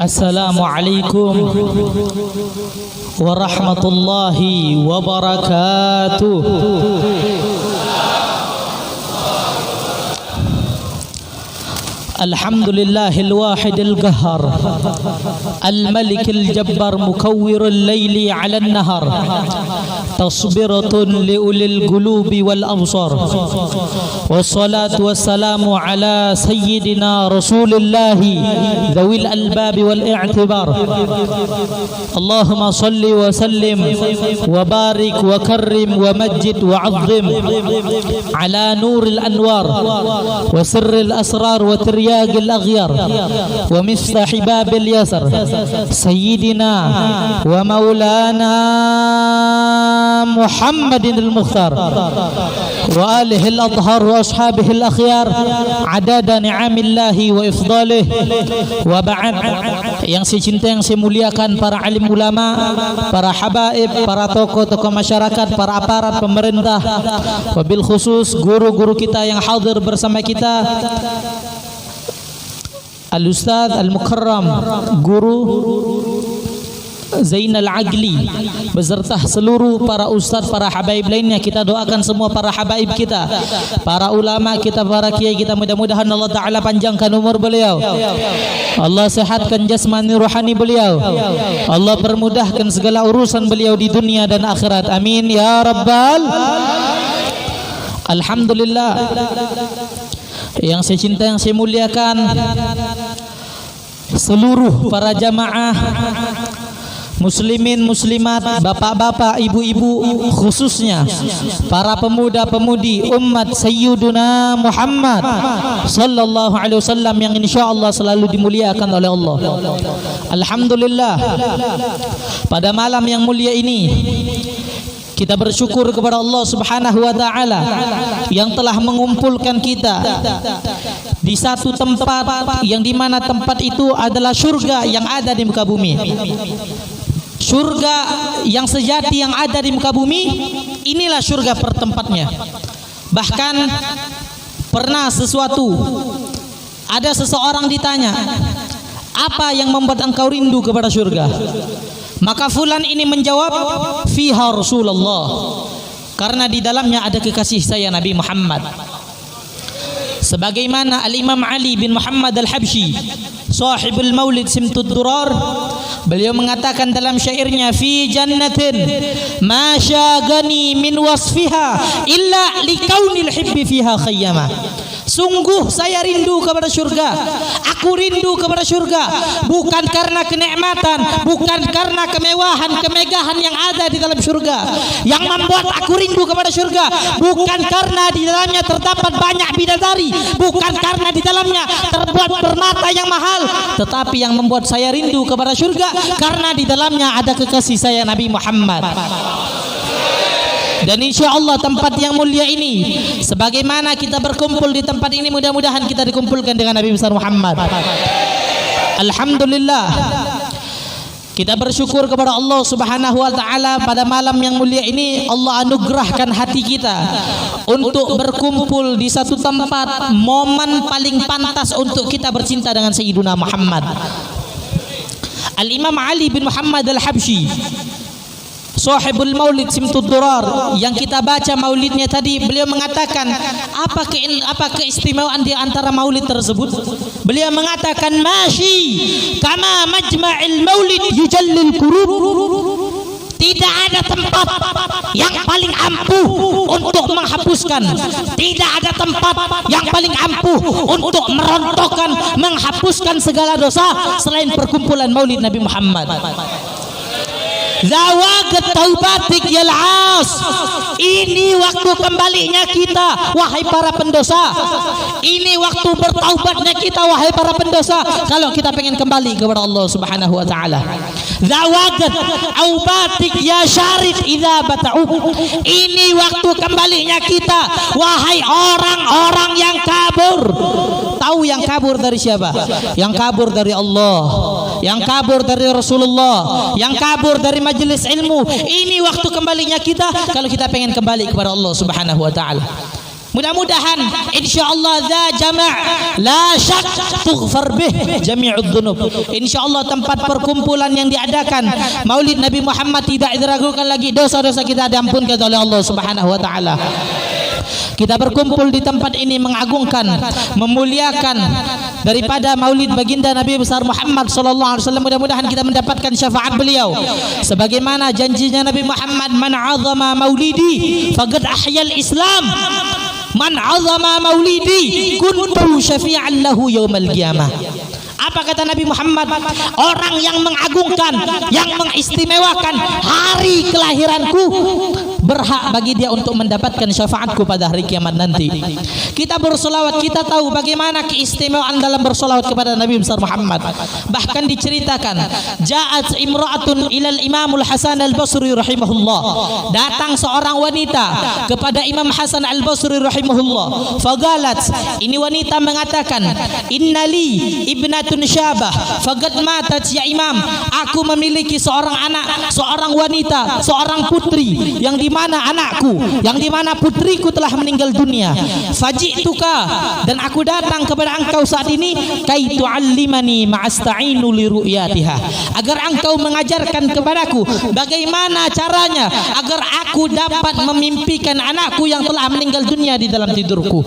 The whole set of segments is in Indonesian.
Assalamualaikum warahmatullahi wabarakatuh. Alhamdulillahil wahidil qahhar al-malikil jabbar mukawwirul laili 'alan nahar tasbiratun liulil qulubi wal absar wassalatu wassalamu ala sayyidina rasulillahi dzawil albabi wal i'tibar. Allahumma salli wa sallim wa barik wa karrim wa majjid wa 'azzim ala nuril anwar wa sirril asrar wa رياق الأغيار ومفتاح باب اليسر سيدنا ومولانا محمد المختار وآله الأطهار وأصحابه الأخيار عدد نعم الله وإفضاله. وبعد, yang saya cinta, yang saya muliakan para alim ulama, para habaib, para tokoh-tokoh masyarakat, para aparat pemerintah, wabil khusus guru-guru kita yang hadir bersama kita, Al-Ustaz Al-Mukarram Guru Zainal Agli beserta seluruh para ustaz, para habaib lainnya. Kita doakan semua para habaib kita, para ulama kita, para kiai kita, mudah-mudahan Allah Ta'ala panjangkan umur beliau, Allah sehatkan jasmani rohani beliau, Allah permudahkan segala urusan beliau di dunia dan akhirat, amin ya rabbal. Alhamdulillah, yang saya cinta, yang saya muliakan, seluruh para jamaah muslimin muslimat, bapak-bapak, ibu-ibu, khususnya para pemuda-pemudi umat Sayyiduna Muhammad sallallahu alaihi wasallam yang insyaallah selalu dimuliakan oleh Allah. Alhamdulillah, pada malam yang mulia ini kita bersyukur kepada Allah Subhanahu wa taala yang telah mengumpulkan kita di satu tempat yang dimana tempat itu adalah surga yang ada di muka bumi. Surga yang sejati yang ada di muka bumi, inilah surga pertempatnya. Bahkan pernah ada seseorang ditanya, apa yang membuat engkau rindu kepada surga? Maka fulan ini menjawab, fiha Rasulullah, karena di dalamnya ada kekasih saya Nabi Muhammad. Sebagaimana Al-Imam Ali bin Muhammad Al-Habsyi, sahibul Maulid Simtud Durar, beliau mengatakan dalam syairnya, fi jannatin ma syagani min wasfiha illa likaunil hibbi fiha khayyama. Sungguh saya rindu kepada surga. Aku rindu kepada surga bukan karena kenikmatan, bukan karena kemewahan, kemegahan yang ada di dalam surga. Yang membuat aku rindu kepada surga bukan karena di dalamnya terdapat banyak bidadari, bukan karena di dalamnya terbuat permata yang mahal, tetapi yang membuat saya rindu kepada surga karena di dalamnya ada kekasih saya Nabi Muhammad. Dan insya Allah tempat yang mulia ini, sebagaimana kita berkumpul di tempat ini, mudah-mudahan kita dikumpulkan dengan Nabi besar Muhammad. Alhamdulillah, kita bersyukur kepada Allah Subhanahu wa taala pada malam yang mulia ini. Allah anugerahkan hati kita untuk berkumpul di satu tempat, momen paling pantas untuk kita bercinta dengan Sayyiduna Muhammad. Al-Imam Ali bin Muhammad Al-Habsyi, sahibul Maulid Simtud Durar, yang kita baca maulidnya tadi, beliau mengatakan apa keistimewaan di antara maulid tersebut. Beliau mengatakan, masyi kama majma'il maulid yujallil qurub. Tidak ada tempat yang paling ampuh untuk menghapuskan, tidak ada tempat yang paling ampuh untuk merontokkan, menghapuskan segala dosa selain perkumpulan maulid Nabi Muhammad. Zawaqat taubatik yal as. Ini waktu kembalinya kita, wahai para pendosa. Ini waktu bertaubatnya kita, wahai para pendosa. Kalau kita pengen kembali kepada Allah Subhanahu wa taala. Zawaqat aubatik ya syarid idza bata'u. Ini waktu kembalinya kita, wahai orang-orang yang kabur. Tahu yang kabur dari siapa? Yang kabur dari Allah, yang kabur dari Rasulullah, yang kabur dari majelis ilmu. Ini waktu kembalinya kita kalau kita pengen kembali kepada Allah Subhanahu wa taala. Mudah-mudahan insyaallah za jama' la syak tughfar bih jami'ud dzunub. Insyaallah tempat perkumpulan yang diadakan Maulid Nabi Muhammad tidak diragukan lagi, dosa-dosa kita diampunkan oleh Allah Subhanahu wa taala. Kita berkumpul di tempat ini mengagungkan, memuliakan daripada Maulid baginda Nabi besar Muhammad sallallahu alaihi wasallam. Mudah-mudahan kita mendapatkan syafaat beliau sebagaimana janjinya Nabi Muhammad, man 'azama maulidi faqad ahyal Islam. Man 'azama maulidi kuntu syafi'an lahu yaumal qiyamah. Apa kata Nabi Muhammad? Orang yang mengagungkan, yang mengistimewakan hari kelahiranku, berhak bagi dia untuk mendapatkan syafaatku pada hari kiamat nanti. Kita bersolawat, kita tahu bagaimana keistimewaan dalam bersolawat kepada Nabi besar Muhammad. Bahkan diceritakan, ja'at imra'atun ilal Imamul Hasan al-Basri rahimahullah. Datang seorang wanita kepada Imam Hasan al-Basri rahimahullah. Fagalat, ini wanita mengatakan, innali ibnatun syabah faqad matat ya Imam, aku memiliki seorang anak, seorang wanita, seorang putri yang di mana anakku, yang di mana putriku telah meninggal dunia. Fajituka, dan aku datang kepada engkau saat ini kai tu'allimani ma'asta'inu li ru'yatiha, agar engkau mengajarkan kepadaku bagaimana caranya agar aku dapat memimpikan anakku yang telah meninggal dunia di dalam tidurku.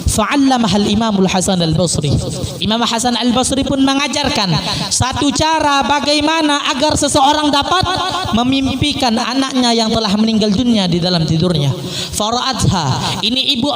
Fa'allamahal Imamul Hasan al-Basri. Imam Hasan al-Basri pun mengajarkan satu cara bagaimana agar seseorang dapat memimpikan anaknya yang telah meninggal dunia di dalam tidurnya. Fara'atha, ini ibu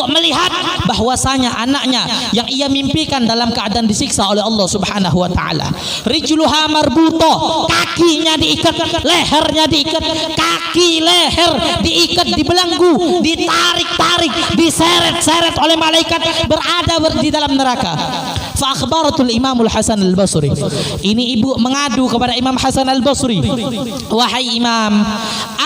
melihat bahwasanya anaknya yang ia mimpikan dalam keadaan disiksa oleh Allah Subhanahu wa taala. Rijluha marbuto, kakinya diikat, lehernya diikat, kaki leher diikat, dibelenggu, ditarik-tarik, diseret-seret oleh malaikat, berada di dalam neraka. Fa akhbaratul Imamul Hasan al-Basri. Ini ibu mengadu kepada Imam Hasan al-Basri. Wahai Imam,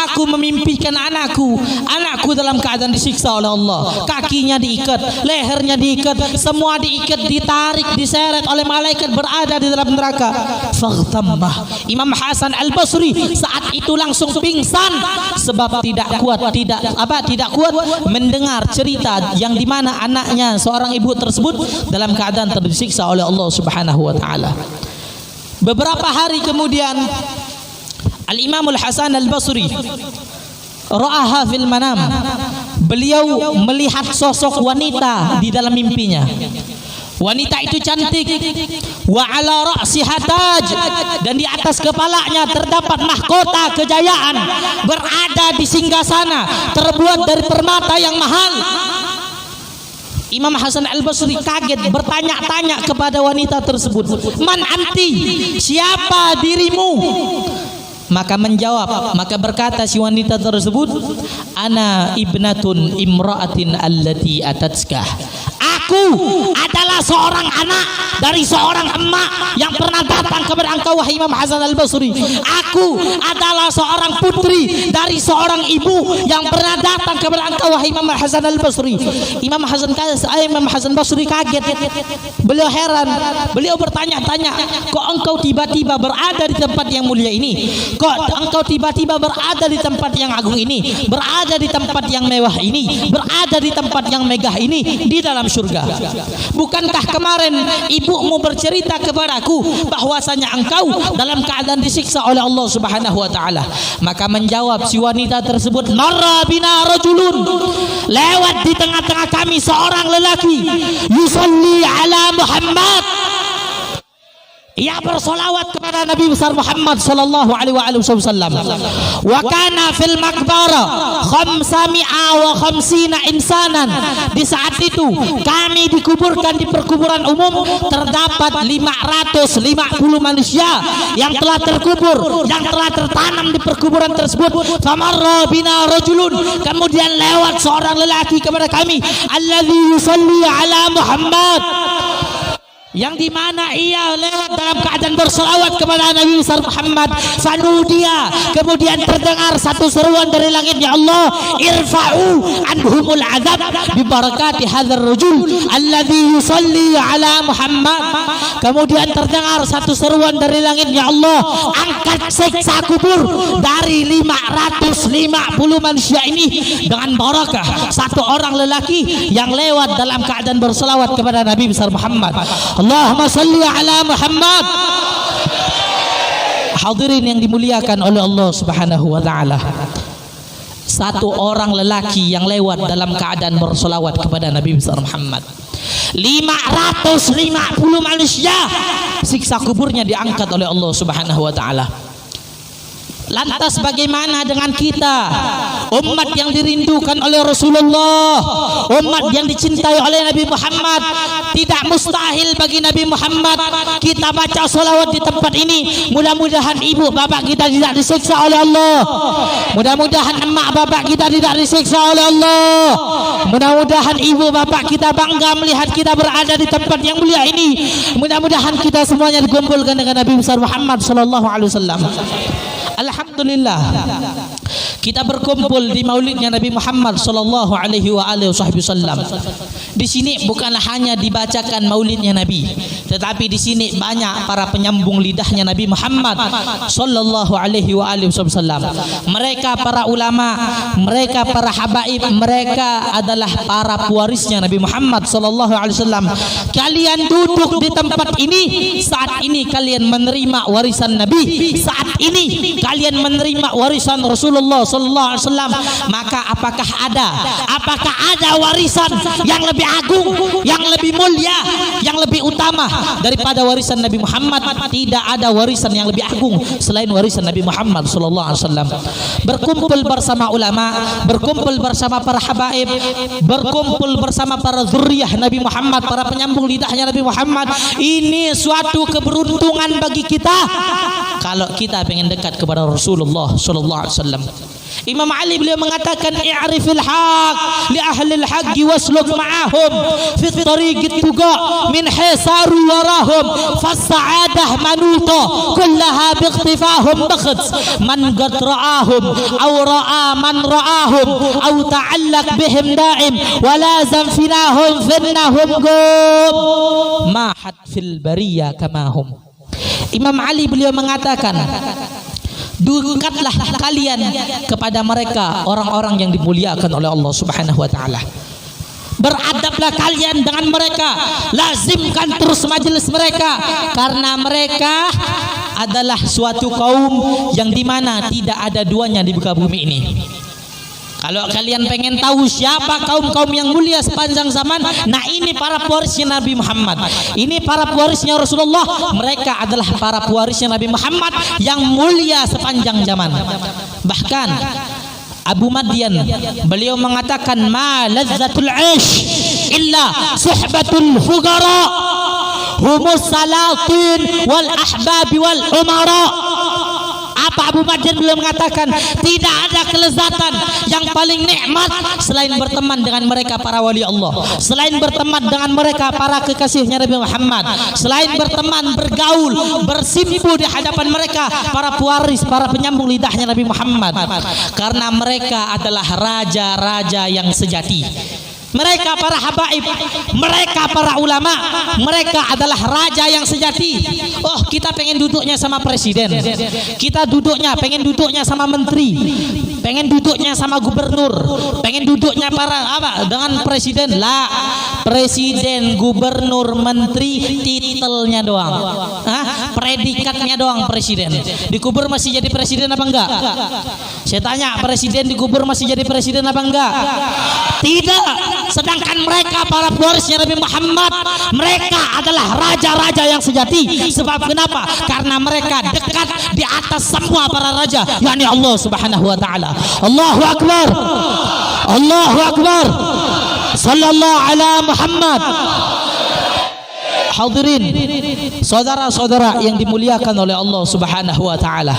aku memimpikan anakku dalam keadaan disiksa oleh Allah. Kakinya diikat, lehernya diikat, semua diikat, ditarik, diseret oleh malaikat, berada di dalam neraka. Faghtammah. Imam Hasan al-Basri saat itu langsung pingsan sebab tidak kuat mendengar cerita yang dimana anaknya seorang ibu tersebut dalam keadaan tersiksa oleh Allah Subhanahu wa taala. Beberapa hari kemudian Al-Imamul Hasan al-Basri ra'aha fil manam. Beliau melihat sosok wanita di dalam mimpinya. Wanita itu cantik, wa ala ra'siha taj, dan di atas kepalanya terdapat mahkota kejayaan, berada di singgasana terbuat dari permata yang mahal. Imam Hasan al-Basri kaget, bertanya-tanya kepada wanita tersebut, man anti, siapa dirimu? Maka berkata si wanita tersebut, ana ibnatun imra'atin allati atatska. Aku adalah seorang anak dari seorang emak yang pernah datang kepada engkau wahai Imam Hasan al-Basri. Aku adalah seorang putri dari seorang ibu yang pernah datang kepada engkau wahai Imam Hasan al-Basri. Imam Hasan Basri kaget. Beliau heran, beliau bertanya-tanya, kok engkau tiba-tiba berada di tempat yang mulia ini? Kok engkau tiba-tiba berada di tempat yang agung ini, berada di tempat yang mewah ini, berada di tempat yang megah ini, di dalam surga? Bukankah kemarin ibumu bercerita kepadaku bahwasanya engkau dalam keadaan disiksa oleh Allah Subhanahu wa taala? Maka menjawab si wanita tersebut, marra bina rajulun, lewat di tengah-tengah kami seorang lelaki, yusalli ala Muhammad, ia bersolawat kepada Nabi besar Muhammad sallallahu alaihi wasallam. Wa kana fil maqbara 550 insanan. Di saat itu kami dikuburkan di perkuburan umum, terdapat 550 manusia yang telah terkubur, yang telah tertanam di perkuburan tersebut. Famarra bina rajulun, kemudian lewat seorang lelaki kepada kami, alladzi yusalli ala Muhammad, yang dimana ia lewat dalam keadaan keadaan berselawat kepada Nabi besar Muhammad. Fanudia, kemudian terdengar satu seruan dari langit, ya Allah, irfa'u anhumul azab bi barakati hadzal rajul alladzi yusalli ala Muhammad. Kemudian terdengar satu seruan dari langit, ya Allah, angkat siksa kubur dari 550 manusia ini dengan barakah satu orang lelaki yang lewat dalam keadaan berselawat kepada Nabi besar Muhammad. Allahumma salli ala Muhammad. Hadirin yang dimuliakan oleh Allah Subhanahu wa taala, satu orang lelaki yang lewat dalam keadaan berselawat kepada Nabi besar Muhammad, 550 manusia siksa kuburnya diangkat oleh Allah Subhanahu wa taala. Lantas bagaimana dengan kita, umat yang dirindukan oleh Rasulullah, umat yang dicintai oleh Nabi Muhammad? Tidak mustahil bagi Nabi Muhammad kita baca salawat di tempat ini. Mudah-mudahan ibu bapak kita tidak disiksa oleh Allah, mudah-mudahan emak bapak kita tidak disiksa oleh Allah, mudah-mudahan ibu bapak kita bangga melihat kita berada di tempat yang mulia ini. Mudah-mudahan kita semuanya dikumpulkan dengan Nabi besar Muhammad sallallahu alaihi wasallam. Alhamdulillah, kita berkumpul di maulidnya Nabi Muhammad sallallahu alaihi wasallam. Di sini bukanlah hanya dibacakan maulidnya Nabi, tetapi di sini banyak para penyambung lidahnya Nabi Muhammad sallallahu alaihi wasallam. Mereka para ulama, mereka para habaib, mereka adalah para pewarisnya Nabi Muhammad sallallahu alaihi wasallam. Kalian duduk di tempat ini saat ini, kalian menerima warisan Nabi. Saat ini kalian menerima warisan Rasulullah sallallahu alaihi wasallam. Maka apakah ada warisan yang lebih agung, yang lebih mulia, yang lebih utama daripada warisan Nabi Muhammad? Tidak ada warisan yang lebih agung selain warisan Nabi Muhammad sallallahu alaihi wasallam. Berkumpul bersama ulama, berkumpul bersama para habaib, berkumpul bersama para zuriyah Nabi Muhammad, para penyambung lidahnya Nabi Muhammad. Ini suatu keberuntungan bagi kita kalau kita pengen dekat kepada Rasulullah sallallahu alaihi wasallam. Imam Ali beliau mengatakan, i'rifil haq li ahli al-haqq wasluk ma'ahum fi tariqit tuqa min hisaru warahum fas-sa'adah manuta kullaha biikhtifahum bakhd man qad ra'ahum aw ra'a man ra'ahum aw ta'allaq bihim da'im wa lazam finahum finnahum qum ma had fil bariyah kamahum. Imam Ali beliau mengatakan, dekatlah kalian kepada mereka, orang-orang yang dimuliakan oleh Allah Subhanahu wa taala. Beradablah kalian dengan mereka, lazimkan terus majelis mereka, karena mereka adalah suatu kaum yang dimana tidak ada duanya di muka bumi ini. Kalau kalian pengen tahu siapa kaum-kaum yang mulia sepanjang zaman, nah ini para pewarisnya Nabi Muhammad, ini para pewarisnya Rasulullah. Mereka adalah para pewarisnya Nabi Muhammad yang mulia sepanjang zaman. Bahkan Abu Madyan beliau mengatakan, ma lazzatul 'aish illa suhbatul fuqara humus salatin wal ahbabi wal umara. Apa Abu Madyan beliau mengatakan, tidak ada kelezatan yang paling nikmat selain berteman dengan mereka para wali Allah, selain berteman dengan mereka para kekasihnya Nabi Muhammad, selain berteman, bergaul, bersimpu di hadapan mereka para pewaris, para penyambung lidahnya Nabi Muhammad, karena mereka adalah raja-raja yang sejati. Mereka para habaib, mereka para ulama, mereka adalah raja yang sejati. Oh, kita pengen duduknya sama presiden, kita pengen duduknya sama menteri, pengen duduknya sama gubernur, pengen duduknya para apa dengan presiden. Lah, presiden, gubernur, menteri titelnya doang, predikatnya doang presiden. Dikubur masih jadi presiden apa enggak? Saya tanya, presiden dikubur masih jadi presiden apa enggak? Tidak. Sedangkan mereka para pewarisnya Nabi Muhammad, mereka adalah raja-raja yang sejati. Sebab kenapa? Karena mereka dekat di atas semua para raja, yakni Allah Subhanahu wa taala. Allahu akbar, Allahu akbar, sallallahu ala Muhammad. Hadirin, saudara-saudara yang dimuliakan oleh Allah Subhanahu wa taala,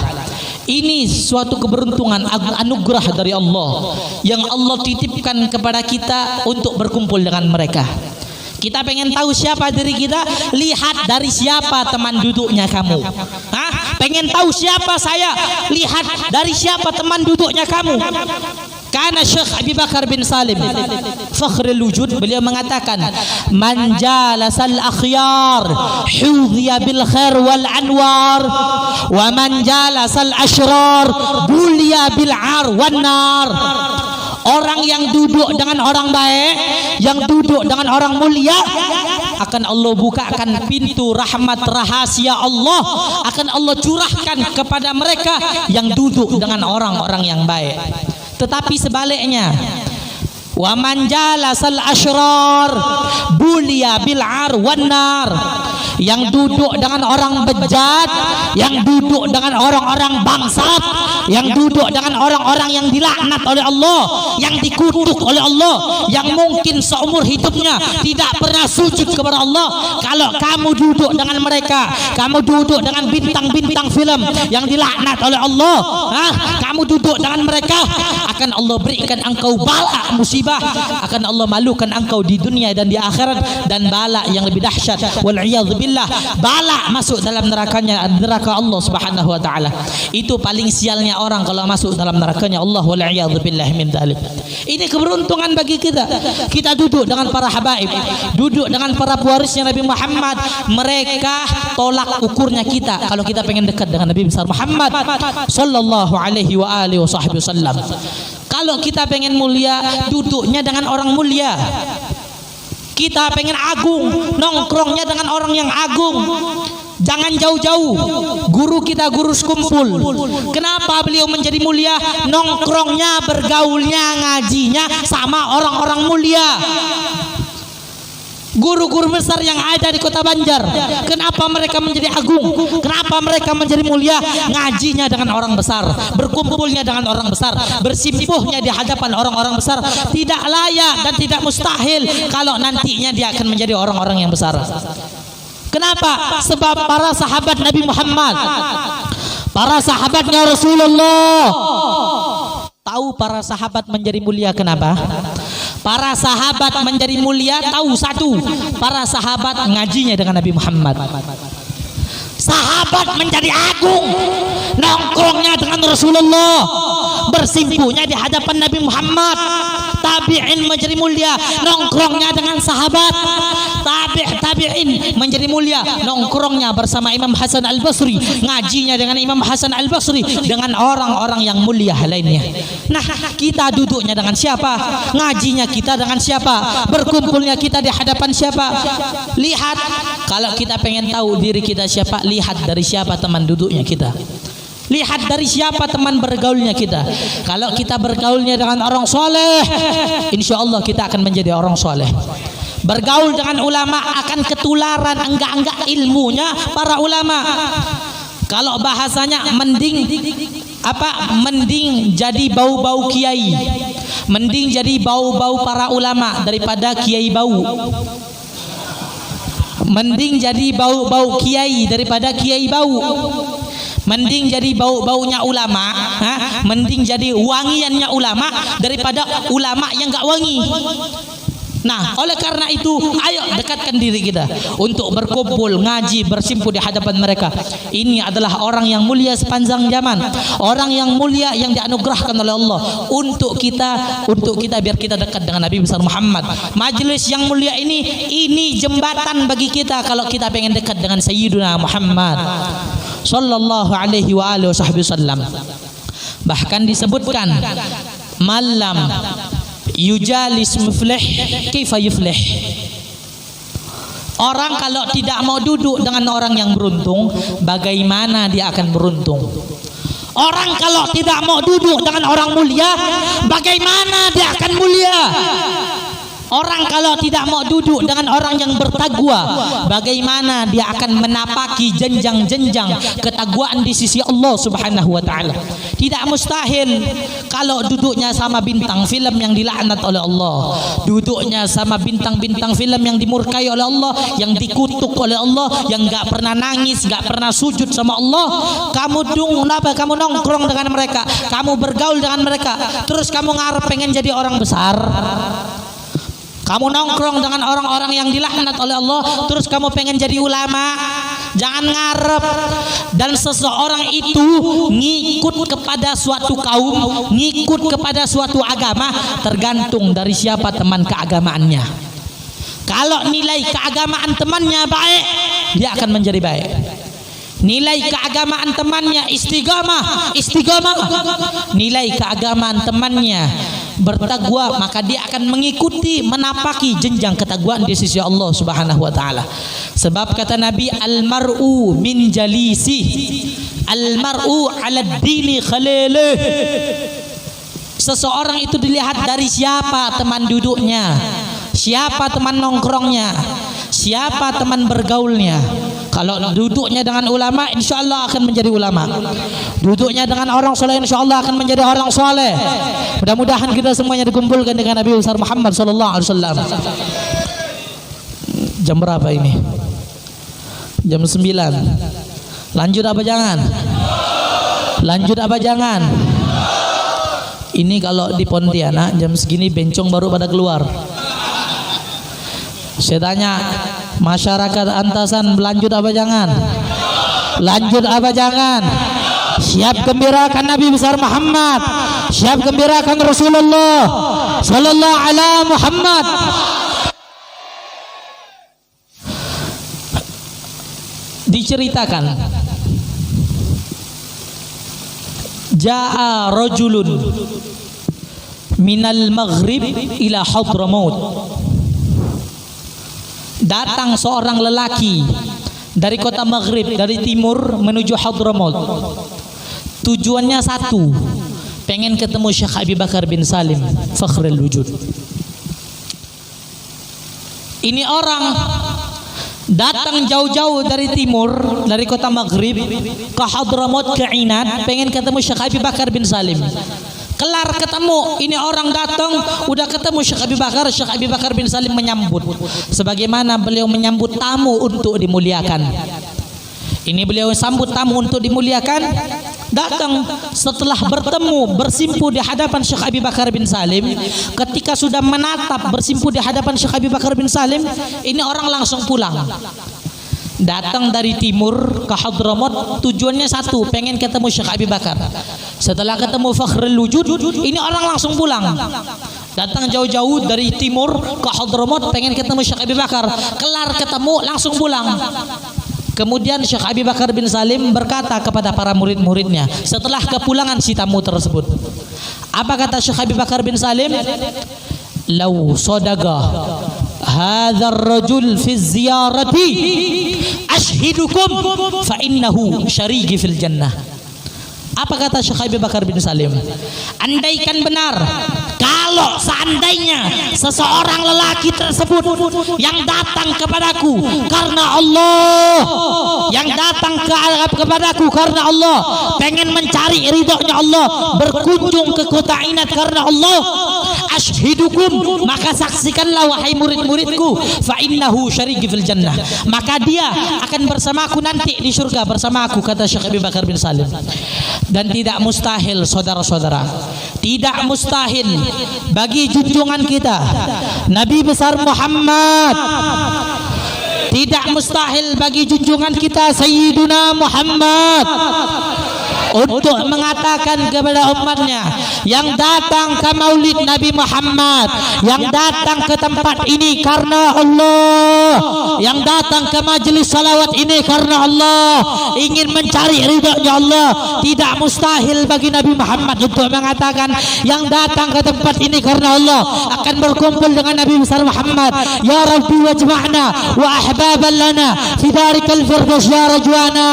ini suatu keberuntungan, anugerah dari Allah yang Allah titipkan kepada kita untuk berkumpul dengan mereka. Kita pengen tahu siapa diri kita, lihat dari siapa teman duduknya kamu. Hah? Pengen tahu siapa saya, lihat dari siapa teman duduknya kamu. Karena Syekh Abi Bakar bin Salim Fakhrul Wujud, beliau mengatakan, man jalasal akhyar hudhiya bil khair wal anwar, wa man jalasal ashrar buliya bil ar wan nar. Orang yang duduk dengan orang baik, yang duduk dengan orang mulia, akan Allah bukakan pintu rahmat rahasia Allah, akan Allah curahkan kepada mereka yang duduk dengan orang-orang yang baik. Tetapi sebaliknya, wa man jalasal ashrar buliya bil ar wan nar. Yang duduk dengan orang bejat, yang duduk dengan orang-orang bangsat, yang duduk dengan orang-orang yang dilaknat oleh Allah, yang dikutuk oleh Allah, yang mungkin seumur hidupnya tidak pernah sujud kepada Allah. Kalau kamu duduk dengan mereka, kamu duduk dengan bintang-bintang film yang dilaknat oleh Allah, kamu duduk dengan mereka, akan Allah berikan engkau bala musibah, akan Allah malukan engkau di dunia dan di akhirat, dan bala yang lebih dahsyat, wal iyadzubillah, bala masuk dalam nerakanya, neraka Allah Subhanahu wa taala. Itu paling sialnya orang kalau masuk dalam nerakanya Allah, wal iyadzubillah min dzalik. Ini keberuntungan bagi kita. Kita duduk dengan para habaib, duduk dengan para pewarisnya Nabi Muhammad. Mereka tolak ukurnya kita kalau kita pengen dekat dengan Nabi besar Muhammad sallallahu alaihi wa alihi wasallam. Kalau kita pengen mulia, duduknya dengan orang mulia. Kita pengen agung, nongkrongnya dengan orang yang agung. Jangan jauh-jauh. Guru kita guru sekumpul. Kenapa beliau menjadi mulia? Nongkrongnya, bergaulnya, ngajinya sama orang-orang mulia. Guru-guru besar yang ada di kota Banjar, kenapa mereka menjadi agung? Kenapa mereka menjadi mulia? Ngajinya dengan orang besar, berkumpulnya dengan orang besar, bersimpuhnya di hadapan orang-orang besar. Tidak layak dan tidak mustahil kalau nantinya dia akan menjadi orang-orang yang besar. Kenapa? Sebab para sahabat Nabi Muhammad, para sahabatnya Rasulullah, tahu para sahabat menjadi mulia kenapa? Para sahabat menjadi mulia tahu satu, para sahabat ngajinya dengan Nabi Muhammad. Sahabat menjadi agung, nongkrongnya dengan Rasulullah, bersimpuhnya di hadapan Nabi Muhammad. Tabi'in menjadi mulia, nongkrongnya dengan sahabat. Tabi'in menjadi mulia, nongkrongnya bersama Imam Hasan Al-Basri, ngajinya dengan Imam Hasan Al-Basri, dengan orang-orang yang mulia lainnya. Nah, kita duduknya dengan siapa? Ngajinya kita dengan siapa? Berkumpulnya kita di hadapan siapa? Lihat, kalau kita pengen tahu diri kita siapa, lihat dari siapa teman duduknya kita. Lihat dari siapa teman bergaulnya kita. Kalau kita bergaulnya dengan orang soleh, insya Allah kita akan menjadi orang soleh. Bergaul dengan ulama akan ketularan enggak ilmunya para ulama. Kalau bahasanya mending jadi bau-bau kiai, mending jadi bau-bau para ulama daripada kiai bau. Mending jadi bau-bau kiai daripada kiai bau. Mending jadi bau-baunya ulama, mending jadi wangiannya ulama daripada ulama yang gak wangi. Nah, oleh karena itu, ayo dekatkan diri kita untuk berkumpul, ngaji, bersimpuh di hadapan mereka. Ini adalah orang yang mulia sepanjang zaman, orang yang mulia yang dianugerahkan oleh Allah untuk kita biar kita dekat dengan Nabi besar Muhammad. Majelis yang mulia ini jembatan bagi kita kalau kita pengen dekat dengan Sayyiduna Muhammad sallallahu alaihi wa alihi wasallam. Bahkan disebutkan, malam yujalis muflih kaifa yuflih. Orang kalau tidak mau duduk dengan orang yang beruntung, bagaimana dia akan beruntung? Orang kalau tidak mau duduk dengan orang mulia, bagaimana dia akan mulia? Orang kalau tidak mau duduk dengan orang yang bertakwa, bagaimana dia akan menapaki jenjang-jenjang ketakwaan di sisi Allah Subhanahu wa taala? Tidak mustahil kalau duduknya sama bintang film yang dilaknat oleh Allah, duduknya sama bintang-bintang film yang dimurkai oleh Allah, yang dikutuk oleh Allah, yang enggak pernah nangis, enggak pernah sujud sama Allah. Kamu kamu nongkrong dengan mereka, kamu bergaul dengan mereka, terus kamu ngarep pengen jadi orang besar. Kamu nongkrong dengan orang-orang yang dilaknat oleh Allah, terus kamu pengen jadi ulama, jangan ngarep. Dan seseorang itu ngikut kepada suatu kaum, ngikut kepada suatu agama, tergantung dari siapa teman keagamaannya. Kalau nilai keagamaan temannya baik, dia akan menjadi baik. Nilai keagamaan temannya istiqamah, nilai keagamaan temannya bertakwa, maka dia akan mengikuti, menapaki jenjang ketakwaan di sisi Allah Subhanahu wa taala. Sebab kata Nabi, al-mar'u min jalisi, al-mar'u 'ala dini khalilih. Seseorang itu dilihat dari siapa teman duduknya, siapa teman nongkrongnya, siapa teman bergaulnya. Kalau duduknya dengan ulama, insya Allah akan menjadi ulama. Duduknya dengan orang soleh, insya Allah akan menjadi orang soleh. Mudah-mudahan kita semuanya dikumpulkan dengan Nabi besar Muhammad sallallahu alaihi wasallam. Jam berapa ini? Jam 9. Lanjut apa jangan? Lanjut apa jangan? Ini kalau di Pontianak jam segini bencong baru pada keluar. Saya tanya, masyarakat Antasan lanjut apa jangan? Lanjut apa jangan? Siap gembirakan Nabi besar Muhammad, siap gembirakan Rasulullah sallallahu alaihi Muhammad. Diceritakan, jaa rajulun minal maghrib ila Hadramaut. Datang seorang lelaki dari kota Maghrib, dari timur menuju Hadramaut. Tujuannya satu, pengen ketemu Syekh Abi Bakar bin Salim Fakhrul Wujud. Ini orang datang jauh-jauh dari timur, dari kota Maghrib ke Hadramaut, ke Inad, pengen ketemu Syekh Abi Bakar bin Salim. Kelar ketemu, ini orang datang, udah ketemu Syekh Abi Bakar bin Salim menyambut sebagaimana beliau menyambut tamu untuk dimuliakan. Ini beliau sambut tamu untuk dimuliakan. Datang setelah bertemu, bersimpu di hadapan Syekh Abi Bakar bin Salim. Ketika sudah menatap, bersimpu di hadapan Syekh Abi Bakar bin Salim, ini orang langsung pulang. Datang dari timur ke Hadramaut, tujuannya satu, pengen ketemu Syekh Abi Bakar. Setelah ketemu Fakhrul Wujud, ini orang langsung pulang. Datang jauh-jauh dari timur ke Hadramaut, pengen ketemu Syekh Abi Bakar. Kelar ketemu, langsung pulang. Kemudian Syekh Abi Bakar bin Salim berkata kepada para murid-muridnya setelah kepulangan si tamu tersebut. Apa kata Syekh Abi Bakar bin Salim? Lau sadaqa hadzal rajul fi ziyarati ashhidukum fa innahu syariki fil jannah. Apa kata Syekh Abi Bakar bin Salim? Andaikan benar, kalau seandainya seseorang lelaki tersebut yang datang kepadaku karena Allah, yang datang kepadaku karena Allah, pengen mencari ridhonya Allah, berkunjung ke kota Inad karena Allah, ashhidukum, maka saksikanlah wahai murid-muridku, fa innahu syariki fil jannah, maka dia akan bersamaku nanti di surga bersamaku, kata Syekh Abi Bakar bin Salim. Dan tidak mustahil, saudara-saudara, tidak mustahil bagi junjungan kita Nabi besar Muhammad, tidak mustahil bagi junjungan kita Sayyiduna Muhammad untuk mengatakan kepada umatnya yang datang ke maulid Nabi Muhammad, yang datang ke tempat ini karena Allah, yang datang ke majelis salawat ini karena Allah, ingin mencari ridhonya Allah. Tidak mustahil bagi Nabi Muhammad untuk mengatakan yang datang ke tempat ini karena Allah akan berkumpul dengan Nabi besar Muhammad. Ya Rabbi wajma'na wa ahbaban lana fi darikal firdaus ya rajwana,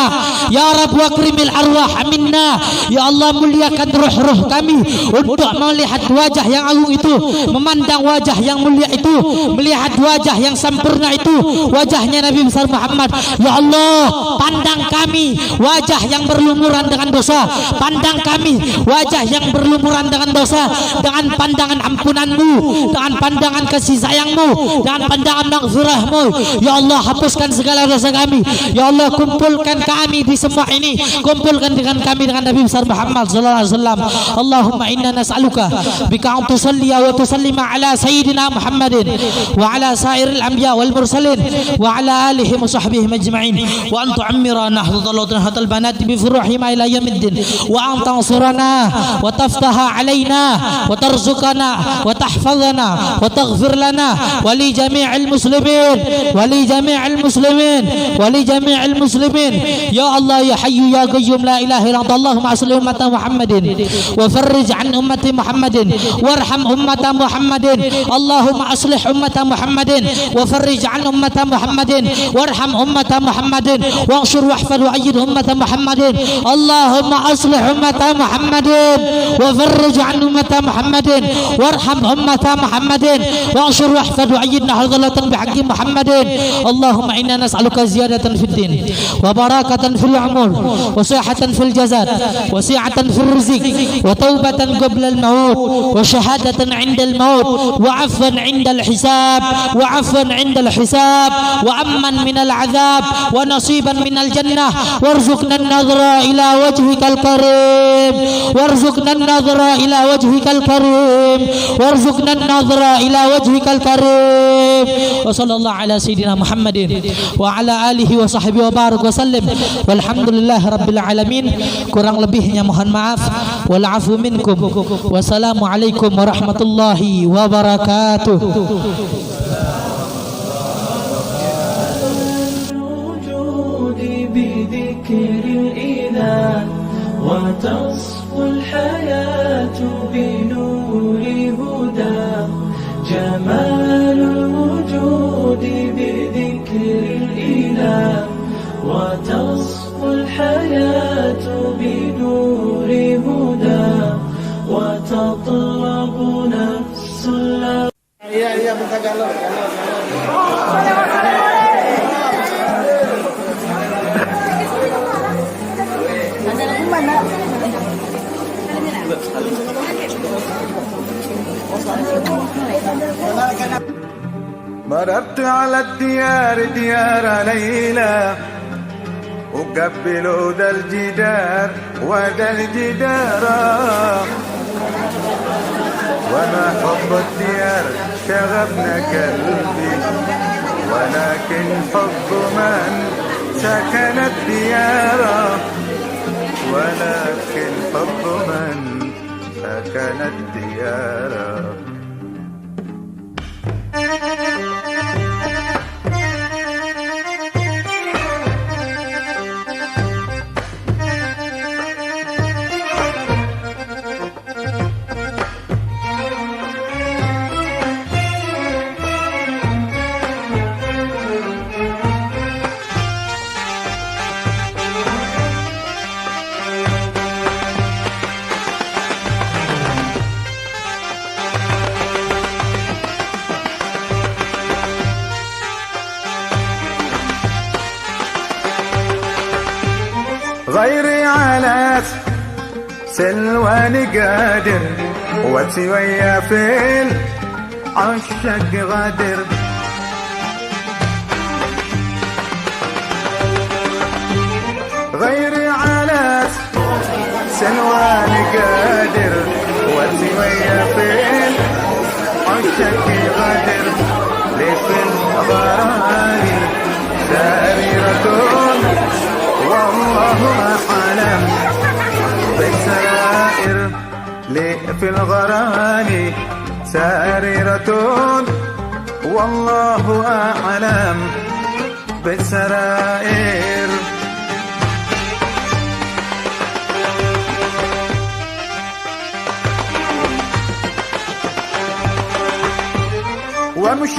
ya Rabb wakrimil arwah minna. Ya Allah, muliakan ruh-ruh kami untuk melihat wajah yang agung itu, memandang wajah yang mulia itu, melihat wajah yang sempurna itu, wajahnya Nabi besar Muhammad. Ya Allah, pandang kami kami wajah yang berlumuran dengan dosa, pandang kami wajah yang berlumuran dengan dosa dengan pandangan ampunan-Mu, dengan pandangan kasih sayang-Mu, dengan pandangan maghfirah-Mu. Ya Allah, hapuskan segala dosa kami. Ya Allah, kumpulkan kami di semua ini, kumpulkan dengan kami dengan Nabi besar Muhammad sallallahu alaihi wasallam. Allahumma inna nas'aluka bika an tusalliya wa tusallima ala sayyidina Muhammadin wa ala sairil anbiya wal mursalin wa ala alihi wa sahbihi ajma'in, wa an tu'ammira nahdatan hatal banat bi furuhima ila yaumiddin, wa an tansurana wa taftaha alaina wa tarzuqana wa tahfazana wa taghfir lana wa li jami'il muslimin wa li jami'il muslimin wa li jami'il muslimin. Ya Allah ya hayyu ya qayyum la ilaha illa anta. Allahumma aslih ummata Muhammadin wa farrij an ummati Muhammadin warham ummata Muhammadin. Allahumma aslih ummata Muhammadin wa farrij an ummata Muhammadin warham ummata Muhammadin wanshur wahfad wa ayyid ummata Muhammadin. Allahumma aslih ummata Muhammadin wa farrij an ummata Muhammadin warham ummata Muhammadin wanshur wahfad wa ayyid nahdatan bihaqqi Muhammadin. Allahumma inna nas'aluka ziyadatan fid din wa barakatan fil umur wa sihhatan fil jasad wa si'atan fil rizq wa taubatan qabla al maut wa shahadatan 'inda al maut wa 'afwan 'inda al hisab wa 'afwan 'inda al hisab wa amman min al 'adzab wa nasiban min al jannah warzuqna an-nadhra ila wajhikal karim warzuqna an-nadhra ila wajhikal karim warzuqna an-nadhra ila wajhikal karim. Wa sallallahu ala sayyidina Muhammadin wa ala alihi wa sahbihi wa barak wa sallim walhamdulillahi rabbil alamin. Kurang lebihnya mohon maaf. Wal afu minkum. Wassalamualaikum warahmatullahi wabarakatuh. بذكر الإله وتصفو الحياة بنور هدى جمال الوجود بذكر الإله وتصفو الحياة بنور هدى وتطلب نفس الله. مررت على الديار ديار ليلى أقبل ذا الجدار وذا الجدار وما حب الديار شغفنا قلبي ولكن حب من سكن الديار ولكن حب من سكن الديار. غيري على سلوان قادر وسويا فين عشق غادر غيري على سلوان قادر وسويا فين عشق غادر لفي الغراني ساريرة والله أعلم بالسرائر لي في الغراني ساررة والله أعلم بالسرائر. ومش